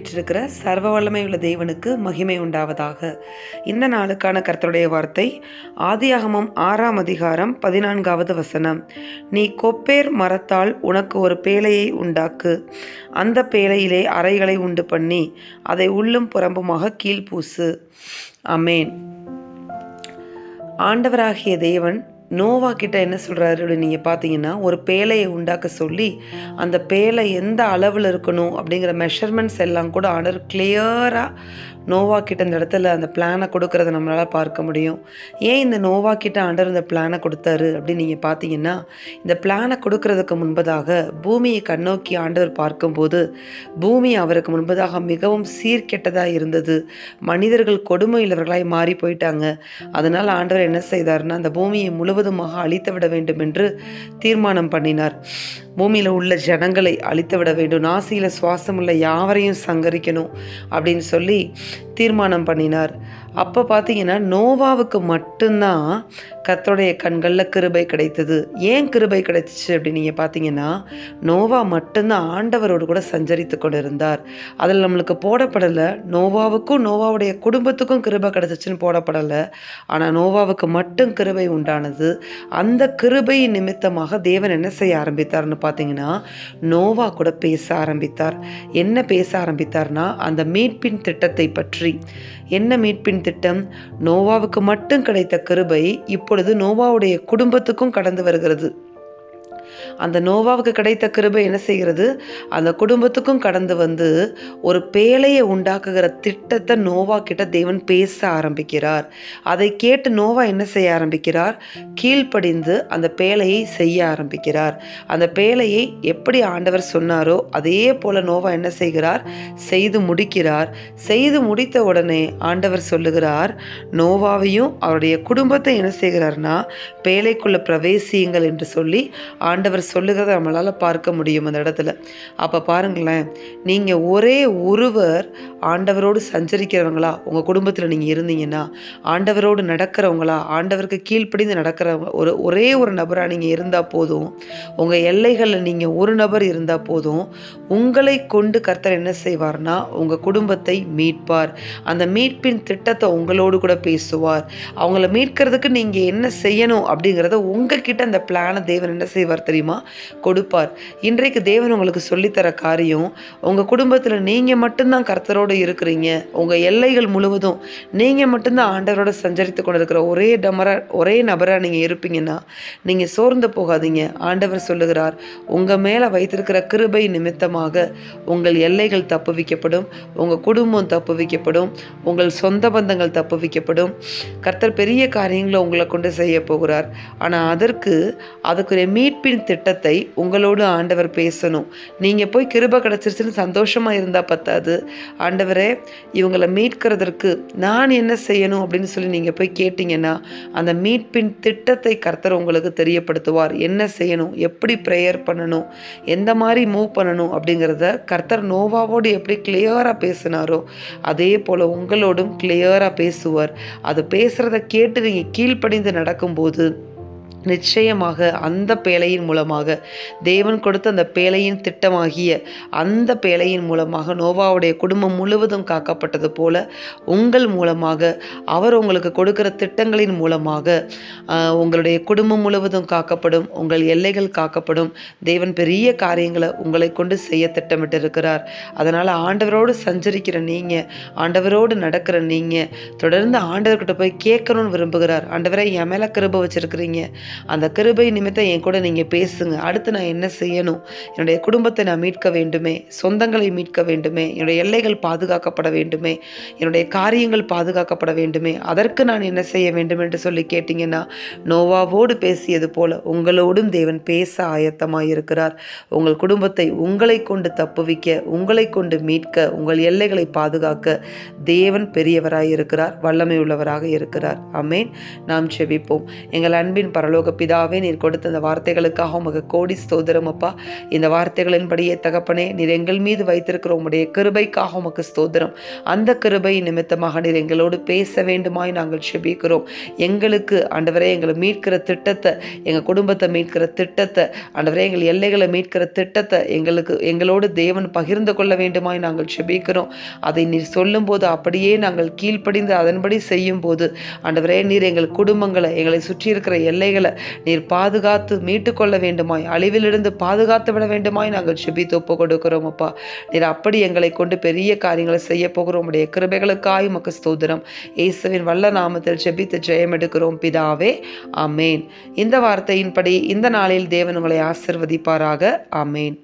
வீற்றிருக்கிற சர்வ வல்லமை உள்ள தேவனுக்கு மகிமை உண்டாவதாக. இந்த நாளுக்கான கர்த்தருடைய வார்த்தை ஆதியாகமம் 6ஆம் அதிகாரம் 14வது வசனம். நீ கொப்பேர் மரத்தால் உனக்கு ஒரு பேழையை உண்டாக்கு, அந்த பேழையிலே அறைகளை உண்டு பண்ணி அதை உள்ளும் புறம்புமாக கீழ்பூசு. ஆமேன். ஆண்டவராகிய தேவன் நோவா கிட்ட என்ன சொல்கிறாரு அப்படின்னு நீங்கள் பார்த்தீங்கன்னா, ஒரு பேழையை உண்டாக்க சொல்லி அந்த பேழை எந்த அளவில் இருக்கணும் அப்படிங்கிற மெஷர்மெண்ட்ஸ் எல்லாம் கூட ஆண்டவர் கிளியராக நோவா கிட்ட இந்த இடத்துல அந்த பிளானை கொடுக்கறத நம்மளால் பார்க்க முடியும். ஏன் இந்த நோவா கிட்ட ஆண்டவர் இந்த பிளானை கொடுத்தாரு அப்படின்னு நீங்கள் பார்த்தீங்கன்னா, இந்த பிளானை கொடுக்கறதுக்கு முன்பதாக பூமியை கண்ணோக்கி ஆண்டவர் பார்க்கும்போது பூமி அவருக்கு முன்பதாக மிகவும் சீர்கெட்டதாக இருந்தது. மனிதர்கள் கொடுமையுள்ளவர்களாய் மாறி போயிட்டாங்க. அதனால் ஆண்டவர் என்ன செய்தார்னா, அந்த பூமியை முழுவதுமாக அழித்து விட வேண்டும் என்று தீர்மானம் பண்ணினார். பூமியில் உள்ள ஜனங்களை அழித்து விட வேண்டும், நாசியில் சுவாசமுள்ள யாவரையும் சங்கரிக்கணும் அப்படின்னு சொல்லி தீர்மானம் பண்ணினார். அப்போ பார்த்தீங்கன்னா நோவாவுக்கு மட்டும்தான் கர்த்தருடைய கண்களில் கிருபை கிடைத்தது. ஏன் கிருபை கிடைச்சிச்சு அப்படின்னு நீங்கள் பார்த்தீங்கன்னா, நோவா மட்டும்தான் ஆண்டவரோடு கூட சஞ்சரித்து கொண்டு இருந்தார். அதில் நம்மளுக்கு போடப்படலை நோவாவுக்கும் நோவாவுடைய குடும்பத்துக்கும் கிருபை கிடைச்சிச்சுன்னு போடப்படலை. ஆனால் நோவாவுக்கு மட்டும் கிருபை உண்டானது. அந்த கிருபை நிமித்தமாக தேவன் என்ன செய்ய ஆரம்பித்தார்னு பார்த்தீங்கன்னா, நோவா கூட பேச ஆரம்பித்தார். என்ன பேச ஆரம்பித்தார்னா, அந்த மீட்பின் திட்டத்தை பற்றி. என்ன மீட்பின் திட்டம்? நோவாவுக்கு மட்டும் கிடைத்த கிருபை இப்பொழுது நோவாவுடைய குடும்பத்துக்கும் கடந்து வருகிறது. அந்த நோவாவுக்கு கிடைத்த கிருபை என்ன செய்கிறது? அந்த குடும்பத்துக்கும் கடந்து வந்து ஒரு பேழையை உண்டாக்குகிற திட்டத்தை நோவா கிட்ட தேவன் பேச ஆரம்பிக்கிறார். அதை கேட்டு நோவா என்ன செய்ய ஆரம்பிக்கிறார்? கீழ்ப்படிந்து அந்த பேழையை செய்ய ஆரம்பிக்கிறார். அந்த பேழையை எப்படி ஆண்டவர் சொன்னாரோ அதே போல நோவா என்ன செய்கிறார்? செய்து முடிக்கிறார். செய்து முடித்த உடனே ஆண்டவர் சொல்லுகிறார், நோவாவையும் அவருடைய குடும்பத்தை என்ன செய்கிறார்னா, பேழைக்குள்ள பிரவேசியுங்கள் என்று சொல்லி ஆண்டவர் சொல்லுகிறத நம்மளால் பார்க்க முடியும் அந்த இடத்துல. அப்போ பாருங்களேன், நீங்கள் ஒரே ஒருவர் ஆண்டவரோடு சஞ்சரிக்கிறவங்களா உங்கள் குடும்பத்தில் நீங்கள் இருந்தீங்கன்னா, ஆண்டவரோடு நடக்கிறவங்களா, ஆண்டவருக்கு கீழ்ப்படிந்து நடக்கிறவங்க ஒரே ஒரு நபராக நீங்கள் இருந்தால் போதும். உங்கள் எல்லைகளில் நீங்கள் ஒரு நபர் இருந்தால் போதும். உங்களை கொண்டு கர்த்தர் என்ன செய்வார்னா, உங்கள் குடும்பத்தை மீட்பார். அந்த மீட்பின் திட்டத்தை உங்களோடு கூட பேசுவார். அவங்கள மீட்கிறதுக்கு நீங்கள் என்ன செய்யணும் அப்படிங்கிறத உங்ககிட்ட அந்த பிளானை தேவன் என்ன செய்வார் தெரியுமா? கொடுப்பார். இன்றைக்கு தேவன் உங்களுக்கு சொல்லித்தர காரியம், உங்கள் குடும்பத்தில் நீங்கள் மட்டும்தான் கர்த்தரோடு இருக்கிறீங்க, உங்கள் எல்லைகள் முழுவதும் நீங்கள் மட்டும்தான் ஆண்டவரோட சஞ்சரித்து கொண்டு இருக்கிற ஒரே நபராக நீங்கள் இருப்பீங்கன்னா நீங்கள் சோர்ந்து போகாதீங்க. ஆண்டவர் சொல்லுகிறார், உங்கள் மேலே வைத்திருக்கிற கிருபை நிமித்தமாக உங்கள் எல்லைகள் தப்புவிக்கப்படும், உங்கள் குடும்பம் தப்புவிக்கப்படும், உங்கள் சொந்த பந்தங்கள் தப்புவிக்கப்படும். கர்த்தர் பெரிய காரியங்களை உங்களை கொண்டு செய்ய போகிறார். ஆனால் அதுக்குரிய மீட்பின் திட்டத்தை உங்களோடு ஆண்டவர் பேசணும். நீங்கள் போய் கிருபை கிடச்சிருச்சுன்னு சந்தோஷமாக இருந்தால் பத்தாது. ஆண்டவரே, இவங்களை மீட்கிறதற்கு நான் என்ன செய்யணும் அப்படின்னு சொல்லி நீங்கள் போய் கேட்டிங்கன்னா, அந்த மீட்பின் திட்டத்தை கர்த்தர் உங்களுக்கு தெரியப்படுத்துவார். என்ன செய்யணும், எப்படி ப்ரேயர் பண்ணணும், எந்த மாதிரி மூவ் பண்ணணும் அப்படிங்கிறத கர்த்தர் நோவாவோடு எப்படி கிளியராக பேசினாரோ அதே போல் உங்களோடும் கிளியராக பேசுவார். அது பேசுகிறத கேட்டு நீங்கள் கீழ்ப்படிந்து நடக்கும்போது நிச்சயமாக அந்த பேழையின் மூலமாக, தேவன் கொடுத்த அந்த பேழையின் திட்டமாகிய அந்த பேழையின் மூலமாக நோவாவுடைய குடும்பம் முழுவதும் காக்கப்பட்டது போல உங்கள் மூலமாக, அவர் உங்களுக்கு கொடுக்கிற திட்டங்களின் மூலமாக உங்களுடைய குடும்பம் முழுவதும் காக்கப்படும், உங்கள் எல்லைகள் காக்கப்படும். தேவன் பெரிய காரியங்களை உங்களை கொண்டு செய்ய திட்டமிட்டு இருக்கிறார். அதனால் ஆண்டவரோடு சஞ்சரிக்கிற நீங்கள், ஆண்டவரோடு நடக்கிற நீங்கள் தொடர்ந்து ஆண்டவர்கிட்ட போய் கேட்கணும்னு விரும்புகிறார். ஆண்டவரை, என் மேலே கிருபை வச்சிருக்கிறீங்க, அந்த கிருபை நிமித்தம் என் கூட நீங்கள் பேசுங்க. அடுத்து நான் என்ன செய்யணும்? என்னுடைய குடும்பத்தை நான் மீட்க வேண்டுமே, சொந்தங்களை மீட்க வேண்டுமே, என்னுடைய எல்லைகள் பாதுகாக்கப்பட வேண்டுமே, என்னுடைய காரியங்கள் பாதுகாக்கப்பட வேண்டுமே, அதற்கு நான் என்ன செய்ய வேண்டும் என்று சொல்லி கேட்டிங்கன்னா, நோவாவோடு பேசியது போல உங்களோடும் தேவன் பேச ஆயத்தமாக இருக்கிறார். உங்கள் குடும்பத்தை உங்களை கொண்டு தப்புவிக்க, உங்களை கொண்டு மீட்க, உங்கள் எல்லைகளை பாதுகாக்க தேவன் பெரியவராக இருக்கிறார், வல்லமை உள்ளவராக இருக்கிறார். ஆமென். நாம் செபிப்போம். எங்கள் அன்பின் பரலோக பரலோக பிதாவே, நீர் கொடுத்த இந்த வார்த்தைகளுக்காக உமக்கு கோடி ஸ்தோத்திரம் அப்பா. இந்த வார்த்தைகளின்படியே தகப்பனே, நீர் எங்கள் மீது வைத்திருக்கிற உம்முடைய கிருபைக்காக உமக்கு ஸ்தோத்திரம். அந்த கிருபை நிமித்தமாக நீர் எங்களோடு பேச வேண்டுமாய் நாங்கள் செபிக்கிறோம். எங்களுக்கு ஆண்டவரே எங்களை மீட்கிற திட்டத்தை, எங்கள் குடும்பத்தை மீட்கிற திட்டத்தை, ஆண்டவரே எங்கள் எல்லைகளை மீட்கிற திட்டத்தை எங்களோடு தேவன் பகிர்ந்து கொள்ள வேண்டுமாய் நாங்கள் செபிக்கிறோம். அதை நீர் சொல்லும்போது அப்படியே நாங்கள் கீழ்ப்படிந்து அதன்படி செய்யும் போது ஆண்டவரே, நீர் எங்கள் குடும்பங்களை, எங்களை சுற்றி இருக்கிற எல்லைகளை நீர் பாதுகாத்து மீட்டு கொள்ள வேண்டுமாய், அழிவிலிருந்து பாதுகாத்து விட வேண்டுமாய் நாங்கள் செபித்து ஒப்பு கொடுக்கிறோம் அப்பா. நீர் அப்படி எங்களை கொண்டு பெரிய காரியங்களை செய்ய போகிறோம். உடைய கிருபைகளுக்காய் உமக்கு ஸ்தோத்திரம். இயேசுவின் வல்ல நாமத்தில் செபித்து ஜெயம் எடுக்கிறோம் பிதாவே, ஆமேன். இந்த வார்த்தையின்படி இந்த நாளில் தேவன் உங்களை ஆசிர்வதிப்பாராக. ஆமேன்.